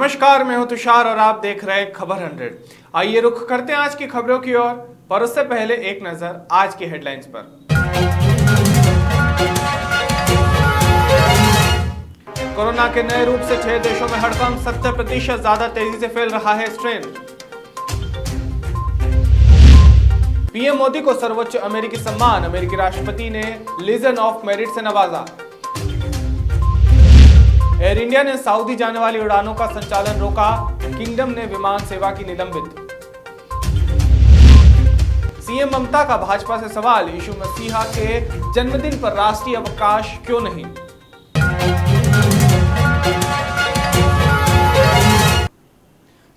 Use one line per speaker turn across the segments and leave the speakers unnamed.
नमस्कार, मैं हूं तुषार और आप देख रहे हैं खबर 100। आइए रुख करते हैं आज की खबरों की ओर, पर उससे पहले एक नजर आज की हेडलाइंस पर। कोरोना के नए रूप से 6 देशों में हड़कंप, 70% ज्यादा तेजी से फैल रहा है स्ट्रेन। पीएम मोदी को सर्वोच्च अमेरिकी सम्मान, अमेरिकी राष्ट्रपति ने लीजन ऑफ मेरिट से नवाजा। एयर इंडिया ने सऊदी जाने वाली उड़ानों का संचालन रोका, किंगडम ने विमान सेवा की निलंबित। सीएम ममता का भाजपा से सवाल, यीशु मसीहा के जन्मदिन पर राष्ट्रीय अवकाश क्यों नहीं।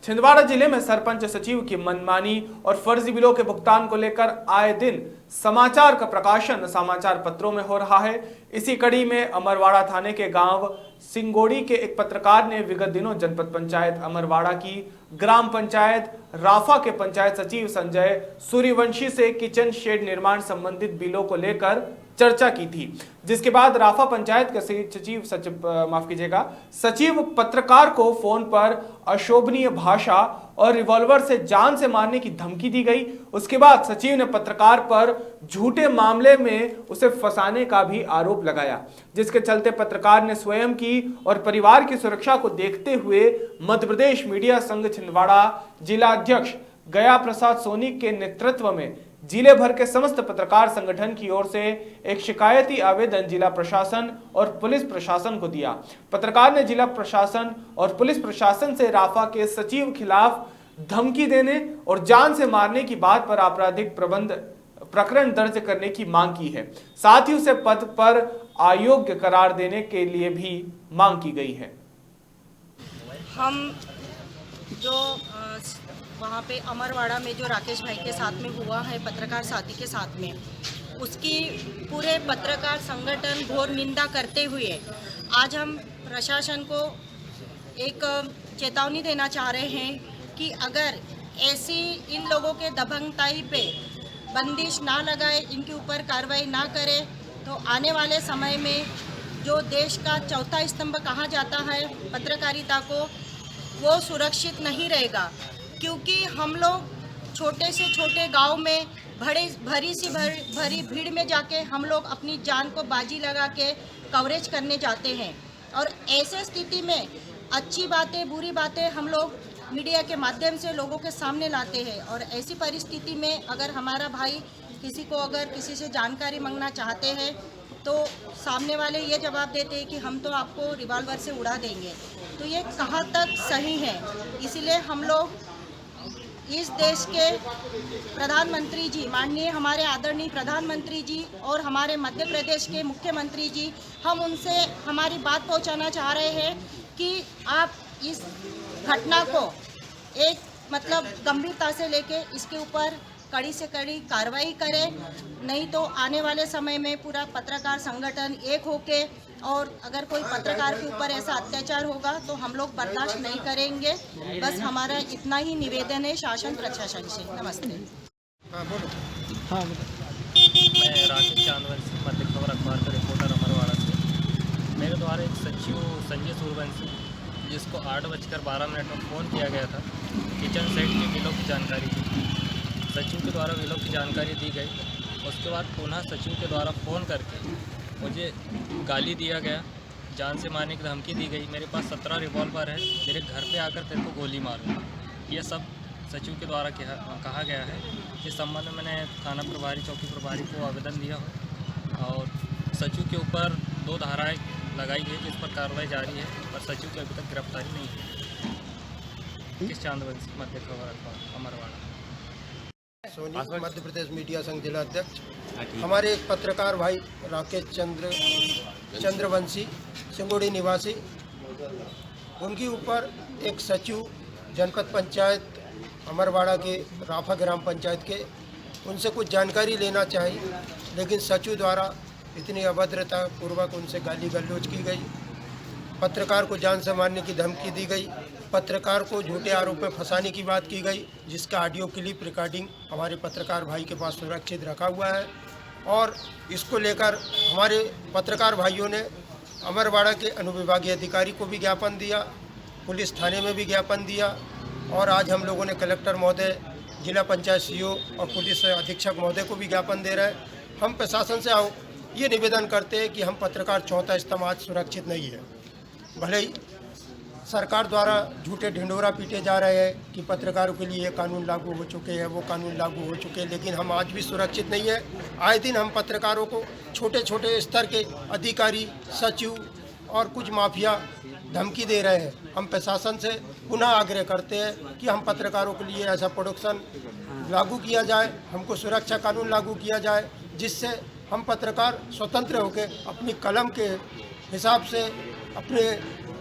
छिंदवाड़ा जिले में सरपंच सचिव की मनमानी और फर्जी बिलों के भुगतान को लेकर आए दिन समाचार का प्रकाशन समाचार पत्रों में हो रहा है। इसी कड़ी में अमरवाड़ा थाने के गांव सिंगोड़ी के एक पत्रकार ने विगत दिनों जनपद पंचायत अमरवाड़ा की ग्राम पंचायत राफा के पंचायत सचिव संजय सूर्यवंशी से किचन शेड निर्माण संबंधित बिलों को लेकर चर्चा की थी, जिसके बाद राफा पंचायत के सचिव पत्रकार को फोन पर अशोभनीय भाषा और रिवॉल्वर से जान से मारने की धमकी दी गई। उसके बाद सचिव ने पत्रकार पर झूठे मामले में उसे फंसाने का भी आरोप लगाया, जिसके चलते पत्रकार ने स्वयं की और परिवार की सुरक्षा को देखते हुए मध्य प्रदेश मीडिया संघ छिंदवाड़ा जिला अध्यक्ष गया प्रसाद सोनी के नेतृत्व में जिले भर के समस्त पत्रकार संगठन की ओर से एक शिकायती आवेदन जिला प्रशासन और पुलिस प्रशासन को दिया। पत्रकार ने जिला प्रशासन और पुलिस प्रशासन से राफा के सचिव खिलाफ धमकी देने और जान से मारने की बात पर आपराधिक प्रकरण दर्ज करने की मांग की है। साथ ही उसे पद पर अयोग्य करार देने के लिए भी मांग की गई है।
हम जो वहाँ पे अमरवाड़ा में जो राकेश भाई के साथ में हुआ है पत्रकार साथी के साथ में, उसकी पूरे पत्रकार संगठन घोर निंदा करते हुए आज हम प्रशासन को एक चेतावनी देना चाह रहे हैं कि अगर ऐसी इन लोगों के दबंगताई पे बंदिश ना लगाए, इनके ऊपर कार्रवाई ना करे, तो आने वाले समय में जो देश का चौथा स्तंभ कहा जाता है पत्रकारिता को, वो सुरक्षित नहीं रहेगा। क्योंकि हम लोग छोटे से छोटे गांव में भरी भीड़ में जाके हम लोग अपनी जान को बाजी लगा के कवरेज करने जाते हैं, और ऐसे स्थिति में अच्छी बातें बुरी बातें हम लोग मीडिया के माध्यम से लोगों के सामने लाते हैं। और ऐसी परिस्थिति में अगर हमारा भाई अगर किसी से जानकारी मांगना चाहते हैं तो सामने वाले ये जवाब देते हैं कि हम तो आपको रिवॉल्वर से उड़ा देंगे। तो ये कहाँ तक सही है? इसीलिए हम लोग इस देश के प्रधानमंत्री जी, माननीय हमारे आदरणीय प्रधानमंत्री जी और हमारे मध्य प्रदेश के मुख्यमंत्री जी, हम उनसे हमारी बात पहुंचाना चाह रहे हैं कि आप इस घटना को एक गंभीरता से लेके इसके ऊपर कड़ी से कड़ी कार्रवाई करें, नहीं तो आने वाले समय में पूरा पत्रकार संगठन एक होके, और अगर कोई पत्रकार के ऊपर ऐसा अत्याचार होगा तो हम लोग बर्दाश्त नहीं करेंगे। बस हमारा इतना ही निवेदन है शासन प्रशासन से। नमस्ते।
मैं राकेश चांदवंशी, मध्य खबर अखबार का रिपोर्टर अमरवाड़ा से। मेरे द्वारा एक सचिव संजय सूर्यवंशी, जिसको 8:12 में फ़ोन किया गया था, किचन सेट के बिलों की जानकारी दी। सचिव के द्वारा बिलों की जानकारी दी गई। उसके बाद पुनः सचिव के द्वारा फ़ोन करके मुझे गाली दिया गया, जान से मारने की धमकी दी गई। मेरे पास 17 रिवॉल्वर है, मेरे घर पे आकर तेरे को गोली मारूंगा, ये सब सचिव के द्वारा कहा गया है। इस संबंध में मैंने थाना प्रभारी, चौकी प्रभारी को आवेदन दिया हो, और सचिव के ऊपर 2 धाराएँ लगाई गई, जिस पर कार्रवाई जारी है, पर सचिव की अभी तक गिरफ्तारी नहीं है। किस चांदवंशी, मध्य खबर अखबार अमरवाड़ा।
सोनी, मध्य प्रदेश मीडिया संघ जिला अध्यक्ष। हमारे एक पत्रकार भाई राकेश चंद्रवंशी, सिंगोड़ी निवासी, उनके ऊपर एक सचिव जनपद पंचायत अमरवाड़ा के राफा ग्राम पंचायत के, उनसे कुछ जानकारी लेना चाहिए, लेकिन सचिव द्वारा इतनी अभद्रता पूर्वक उनसे गाली गलौज की गई। पत्रकार को जान से मारने की धमकी दी गई। पत्रकार को झूठे आरोप में फंसाने की बात की गई, जिसका ऑडियो क्लिप रिकॉर्डिंग हमारे पत्रकार भाई के पास सुरक्षित रखा हुआ है। और इसको लेकर हमारे पत्रकार भाइयों ने अमरवाड़ा के अनुविभागीय अधिकारी को भी ज्ञापन दिया, पुलिस थाने में भी ज्ञापन दिया और आज हम लोगों ने कलेक्टर महोदय, जिला पंचायत सीईओ और पुलिस अधीक्षक महोदय को भी ज्ञापन दे रहे हैं। हम प्रशासन से ये निवेदन करते हैं कि हम पत्रकार चौथा स्तंभ आज सुरक्षित नहीं है। भले ही सरकार द्वारा झूठे ढिंढोरा पीटे जा रहे हैं कि पत्रकारों के लिए ये कानून लागू हो चुके हैं, वो कानून लागू हो चुके हैं, लेकिन हम आज भी सुरक्षित नहीं है। आए दिन हम पत्रकारों को छोटे छोटे स्तर के अधिकारी, सचिव और कुछ माफिया धमकी दे रहे हैं। हम प्रशासन से पुनः आग्रह करते हैं कि हम पत्रकारों के लिए ऐसा प्रोटेक्शन लागू किया जाए, हमको सुरक्षा कानून लागू किया जाए, जिससे हम पत्रकार स्वतंत्र होकर अपनी कलम के हिसाब से अपने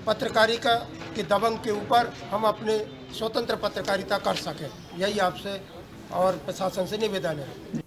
पत्रकारिता के दबंग के ऊपर हम अपने स्वतंत्र पत्रकारिता कर सकें। यही आपसे और प्रशासन से निवेदन है।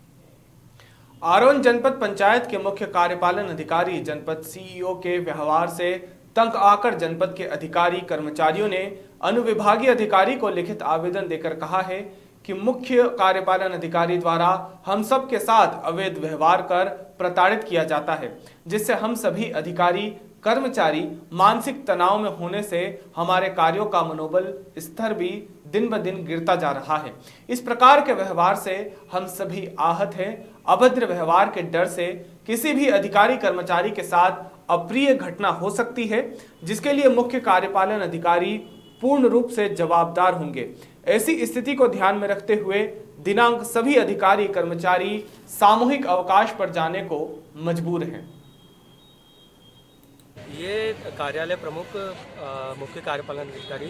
आरोन जनपद पंचायत के मुख्य कार्यपालन अधिकारी जनपद सीईओ के व्यवहार से तंग आकर जनपद के अधिकारी कर्मचारियों ने अनुविभागीय अधिकारी को लिखित आवेदन देकर कहा है कि मुख्य कार्यपालन अधिकारी द्वारा हम सब के साथ अवैध व्यवहार कर प्रताड़ित किया जाता है, जिससे हम सभी अधिकारी कर्मचारी मानसिक तनाव में होने से हमारे कार्यों का मनोबल स्तर भी दिन ब दिन गिरता जा रहा है। इस प्रकार के व्यवहार से हम सभी आहत हैं। अभद्र व्यवहार के डर से किसी भी अधिकारी कर्मचारी के साथ अप्रिय घटना हो सकती है, जिसके लिए मुख्य कार्यपालन अधिकारी पूर्ण रूप से जवाबदार होंगे। ऐसी स्थिति को ध्यान में रखते हुए दिनांक सभी अधिकारी कर्मचारी सामूहिक अवकाश पर जाने को मजबूर हैं।
ये कार्यालय प्रमुख मुख्य कार्यपालन अधिकारी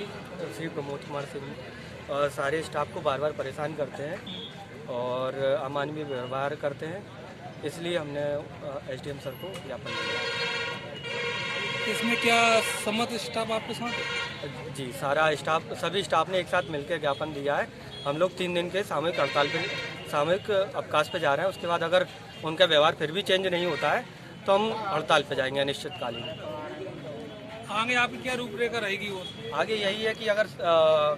श्री प्रमोद कुमार सिंह सारे स्टाफ को बार बार परेशान करते हैं और अमानवीय व्यवहार करते हैं, इसलिए हमने एसडीएम सर को ज्ञापन दिया।
इसमें क्या सम्मत स्टाफ आपके साथ?
जी, सारा स्टाफ, सभी स्टाफ ने एक साथ मिलकर ज्ञापन दिया है। हम लोग 3 दिन के सामूहिक हड़ताल पे, सामूहिक अवकाश पे जा रहे हैं। उसके बाद अगर उनका व्यवहार फिर भी चेंज नहीं होता है तो हम हड़ताल पे जाएंगे अनिश्चितकालीन।
आगे आपकी क्या रूपरेखा रहेगी? और
आगे यही है कि अगर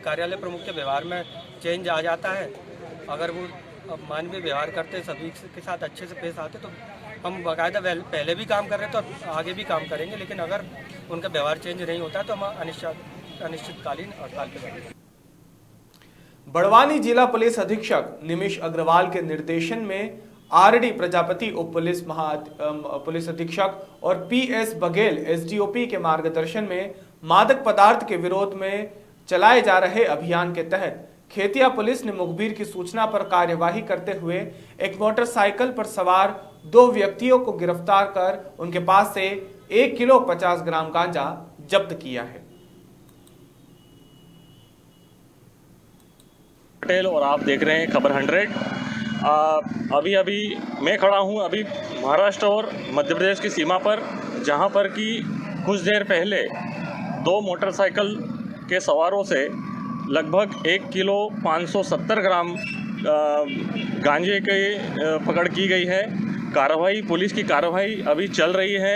कार्यालय प्रमुख के व्यवहार में चेंज आ जाता है, अगर वो मानवीय व्यवहार करते, सभी के साथ अच्छे से पेश आते, तो हम बाकायदा पहले भी काम कर रहे थे तो आगे भी काम करेंगे। लेकिन अगर उनका व्यवहार चेंज नहीं होता है तो हम अनिश्चितकालीन हड़ताल पर जाएंगे।
बड़वानी जिला पुलिस अधीक्षक निमिष अग्रवाल के निर्देशन में आरडी प्रजापति उप पुलिस अधीक्षक और पीएस बघेल एसडीओपी के मार्गदर्शन में मादक पदार्थ के विरोध में चलाए जा रहे अभियान के तहत खेतिया पुलिस ने मुखबिर की सूचना पर कार्यवाही करते हुए एक मोटरसाइकिल पर सवार 2 व्यक्तियों को गिरफ्तार कर उनके पास से 1 किलो 50 ग्राम गांजा जब्त किया है।
पटेल और आप देख रहे हैं खबर 100। अभी मैं खड़ा हूं अभी महाराष्ट्र और मध्य प्रदेश की सीमा पर, जहां पर कि कुछ देर पहले 2 मोटरसाइकिल के सवारों से लगभग 1 किलो 570 ग्राम गांजे के पकड़ की गई है। कार्रवाई, पुलिस की कार्रवाई अभी चल रही है।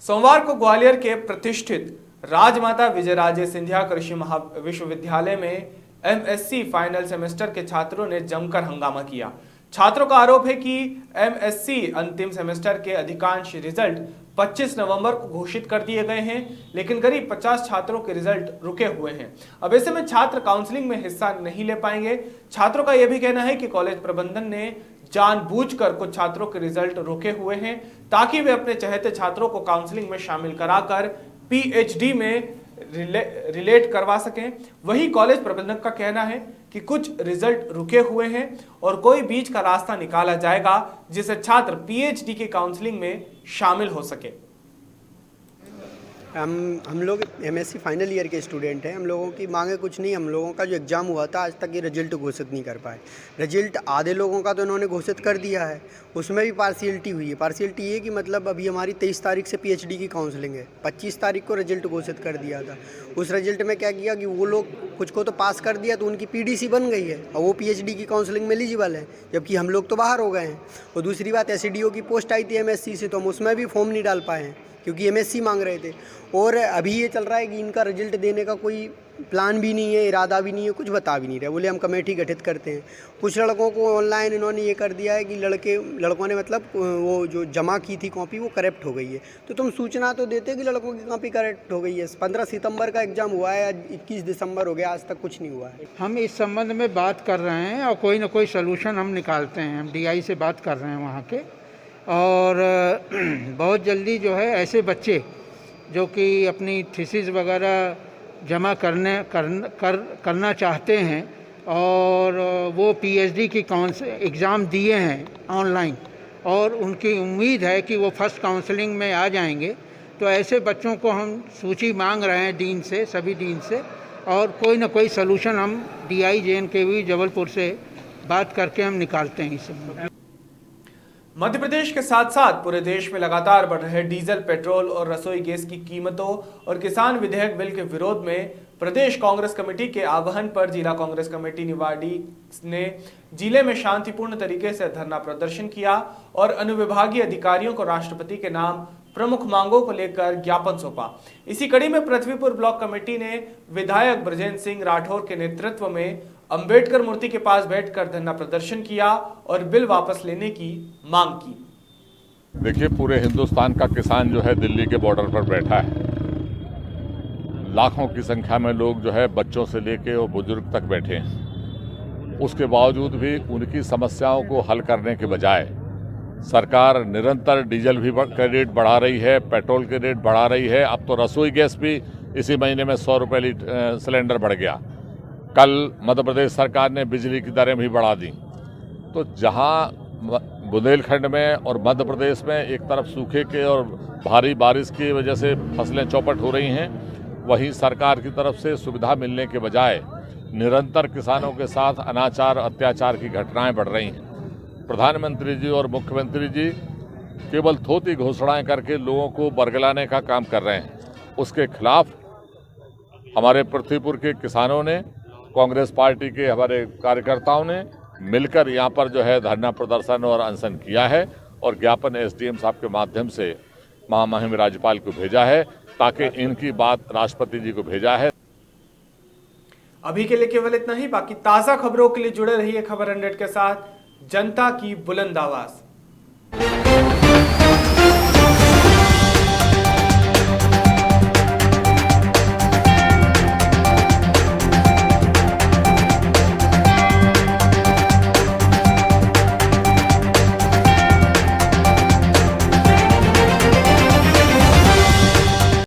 सोमवार को ग्वालियर के प्रतिष्ठित राजमाता विजयराजे सिंधिया कृषि विश्वविद्यालय में एमएससी फाइनल सेमेस्टर के छात्रों ने जमकर हंगामा किया। छात्रों का आरोप है कि एमएससी अंतिम सेमेस्टर के अधिकांश रिजल्ट 25 नवंबर को घोषित कर दिए गए हैं, लेकिन करीब 50 छात्रों के रिजल्ट रुके हुए हैं। अब ऐसे में छात्र काउंसलिंग में हिस्सा नहीं ले पाएंगे। छात्रों का यह भी कहना है कि कॉलेज प्रबंधन ने जानबूझकर कुछ छात्रों के रिजल्ट रोके हुए हैं ताकि वे अपने चहेते छात्रों को काउंसलिंग में शामिल कराकर पीएचडी में रिलेट करवा सकें। वहीं कॉलेज प्रबंधक का कहना है कि कुछ रिजल्ट रुके हुए हैं और कोई बीच का रास्ता निकाला जाएगा जिससे छात्र पीएचडी के काउंसलिंग में शामिल हो सके।
हम लोग एमएससी फाइनल ईयर के स्टूडेंट हैं। हम लोगों की मांगे कुछ नहीं। हम लोगों का जो एग्ज़ाम हुआ था आज तक ये रिजल्ट घोषित नहीं कर पाए। रिजल्ट आधे लोगों का तो इन्होंने घोषित कर दिया है, उसमें भी पार्शियलिटी हुई है। पार्शियलिटी ये कि मतलब अभी हमारी 23 तारीख से पीएचडी की काउंसलिंग है, 25 तारीख को रिजल्ट घोषित कर दिया था। उस रिजल्ट में क्या किया कि वो लोग कुछ को तो पास कर दिया तो उनकी पीडीसी बन गई है और वो पीएचडी की काउंसलिंग में एलिजिबल है, जबकि हम लोग तो बाहर हो गए हैं। और दूसरी बात, एसडीओ की पोस्ट आई थी एमएससी से, तो हम उसमें भी फॉर्म नहीं डाल पाए हैं। क्योंकि एमएससी मांग रहे थे। और अभी ये चल रहा है कि इनका रिजल्ट देने का कोई प्लान भी नहीं है, इरादा भी नहीं है, कुछ बता भी नहीं रहे। बोले हम कमेटी गठित करते हैं। कुछ लड़कों को ऑनलाइन इन्होंने ये कर दिया है कि लड़कों ने मतलब वो जो जमा की थी कॉपी वो करप्ट हो गई है। तो तुम सूचना तो देते कि लड़कों की कॉपी करप्ट हो गई है। 15 सितंबर का एग्ज़ाम हुआ है, आज 21 दिसंबर हो गया, आज तक कुछ नहीं हुआ है।
हम इस संबंध में बात कर रहे हैं और कोई ना कोई सलूशन हम निकालते हैं। हम DI से बात कर रहे हैं वहाँ के, और बहुत जल्दी जो है ऐसे बच्चे जो कि अपनी थीसिस वगैरह जमा करना चाहते हैं और वो PhD की एग्ज़ाम दिए हैं ऑनलाइन और उनकी उम्मीद है कि वो फर्स्ट काउंसलिंग में आ जाएंगे, तो ऐसे बच्चों को हम सूची मांग रहे हैं डीन से, सभी डीन से, और कोई ना कोई सलूशन हम DI JNKV जबलपुर से बात करके हम निकालते हैं इसे।
मध्य प्रदेश के साथ साथ पूरे देश में लगातार बढ़ रहे डीजल, पेट्रोल और रसोई गैस की कीमतों और किसान विधेयक बिल के विरोध में प्रदेश कांग्रेस कमेटी के आह्वान पर जिला कांग्रेस कमेटी निवाड़ी ने जिले में शांतिपूर्ण तरीके से धरना प्रदर्शन किया और अनुविभागीय अधिकारियों को राष्ट्रपति के नाम प्रमुख मांगों को लेकर ज्ञापन सौंपा। इसी कड़ी में पृथ्वीपुर ब्लॉक कमेटी ने विधायक ब्रजेंद्र सिंह राठौर के नेतृत्व में अंबेडकर मूर्ति के पास बैठकर धरना प्रदर्शन किया और बिल वापस लेने की मांग की।
देखिए, पूरे हिंदुस्तान का किसान जो है दिल्ली के बॉर्डर पर बैठा है। लाखों की संख्या में लोग जो है बच्चों से लेके और बुजुर्ग तक बैठे हैं। उसके बावजूद भी उनकी समस्याओं को हल करने के बजाय सरकार निरंतर डीजल भी के रेट बढ़ा रही है, पेट्रोल के रेट बढ़ा रही है। अब तो रसोई गैस भी इसी महीने में 100 रुपये सिलेंडर बढ़ गया। कल मध्य प्रदेश सरकार ने बिजली की दरें भी बढ़ा दी। तो जहां बुंदेलखंड में और मध्य प्रदेश में एक तरफ सूखे के और भारी बारिश की वजह से फसलें चौपट हो रही हैं, वहीं सरकार की तरफ से सुविधा मिलने के बजाय निरंतर किसानों के साथ अनाचार अत्याचार की घटनाएं बढ़ रही हैं। प्रधानमंत्री जी और मुख्यमंत्री जी केवल थोती घोषणाएं करके लोगों को बरगलाने का काम कर रहे हैं। उसके खिलाफ हमारे पृथ्वीपुर के किसानों ने, कांग्रेस पार्टी के हमारे कार्यकर्ताओं ने मिलकर यहाँ पर जो है धरना प्रदर्शन और अनशन किया है और ज्ञापन SDM साहब के माध्यम से महामहिम राज्यपाल को भेजा है ताकि इनकी बात राष्ट्रपति जी को भेजा है।
अभी के लिए केवल इतना ही। बाकी ताज़ा खबरों के लिए जुड़े रहिए खबर 100 के साथ। जनता की बुलंद आवाज।